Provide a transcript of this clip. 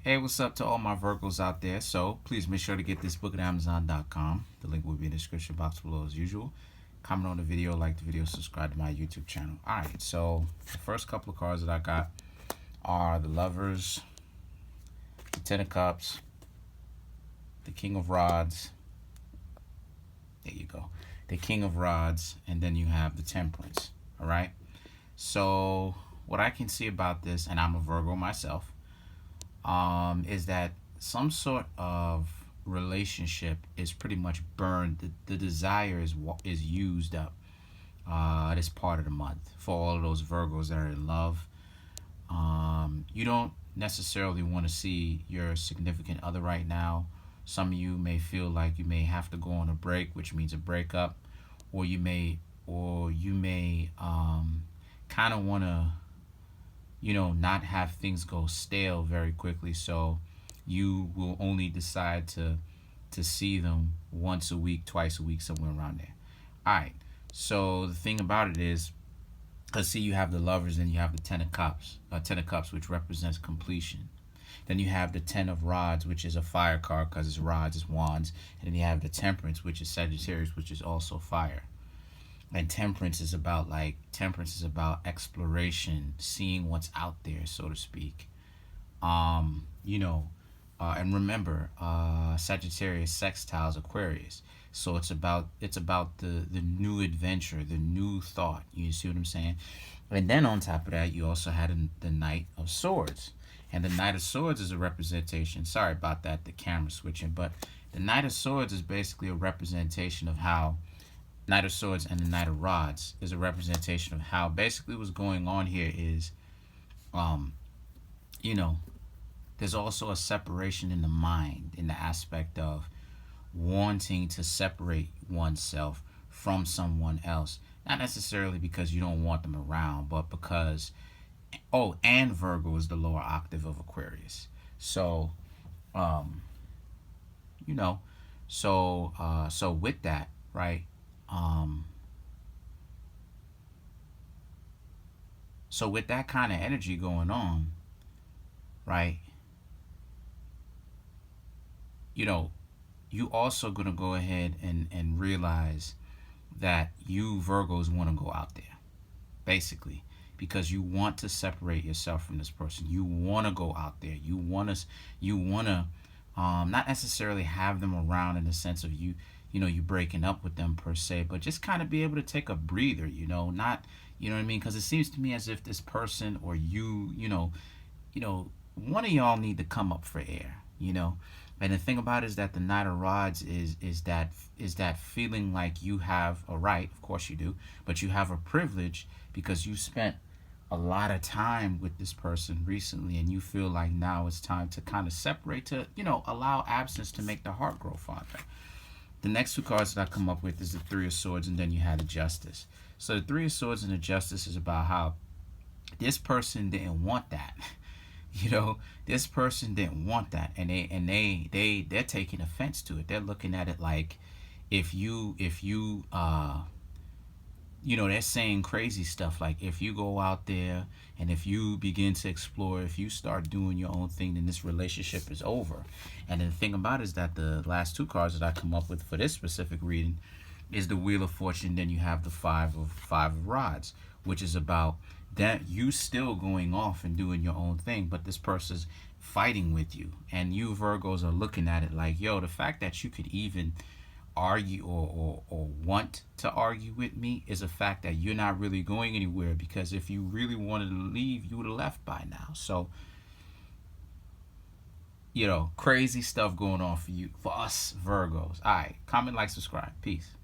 Hey, what's up to all my Virgos out there? So please make sure to get this book at Amazon.com. The link will be in the description box below as usual. Comment on the video, like the video, subscribe to my YouTube channel. Alright, so the first couple of cards that I got are the Lovers, the Ten of Cups, the King of Rods. There you go. The King of Rods, and then you have the Temperance. Alright? So what I can see about this, and I'm a Virgo myself, is that some sort of relationship is pretty much burned. The desire is used up this part of the month for all of those Virgos that are in love. You don't necessarily want to see your significant other right now. Some of you may feel like you may have to go on a break, which means a breakup, or you may kind of want to not have things go stale very quickly, so you will only decide to see them once a week, twice a week, somewhere around there. Alright, so the thing about it is, let's see, you have the Lovers, and you have the Ten of Cups, which represents completion. Then you have the Ten of Rods, which is a fire card because it's rods, it's wands. And then you have the Temperance, which is Sagittarius, which is also fire. And temperance is about exploration, seeing what's out there, so to speak. And remember, Sagittarius sextiles Aquarius, so it's about the new adventure, the new thought. You see what I'm saying? And then on top of that, you also had the Knight of Swords, and the Knight of Swords is a representation. Sorry about that, the camera switching, but the Knight of Swords is basically a representation of how. Knight of Swords and the Knight of Rods is a representation of how basically what's going on here is, there's also a separation in the mind, in the aspect of wanting to separate oneself from someone else. Not necessarily because you don't want them around, but because, and Virgo is the lower octave of Aquarius. So, so with that, right? So with that kind of energy going on, right, you also going to go ahead and realize that you Virgos want to go out there, basically, because you want to separate yourself from this person. You want to go out there. You want to not necessarily have them around in the sense of you breaking up with them per se, but just kind of be able to take a breather, not, what I mean? Because it seems to me as if this person or one of y'all need to come up for air, And the thing about it is that the Knight of Rods is that feeling like you have a right, of course you do, but you have a privilege because you spent a lot of time with this person recently, and you feel like now it's time to kind of separate, to allow absence to make the heart grow fonder. The next two cards that I come up with is the Three of Swords, and then you had the Justice. So the Three of Swords and the Justice is about how this person didn't want that. This person didn't want that, and they're taking offense to it. They're looking at it like if you they're saying crazy stuff like, if you go out there and if you begin to explore, if you start doing your own thing, then this relationship is over. And the thing about it is that the last two cards that I come up with for this specific reading is the Wheel of Fortune. Then you have the Five of Rods, which is about that you still going off and doing your own thing, but this person's fighting with you. And you Virgos are looking at it like, yo, the fact that you could even argue or want to argue with me is a fact that you're not really going anywhere, because if you really wanted to leave, you would have left by now. So crazy stuff going on for us Virgos. All right, comment, like, subscribe. Peace.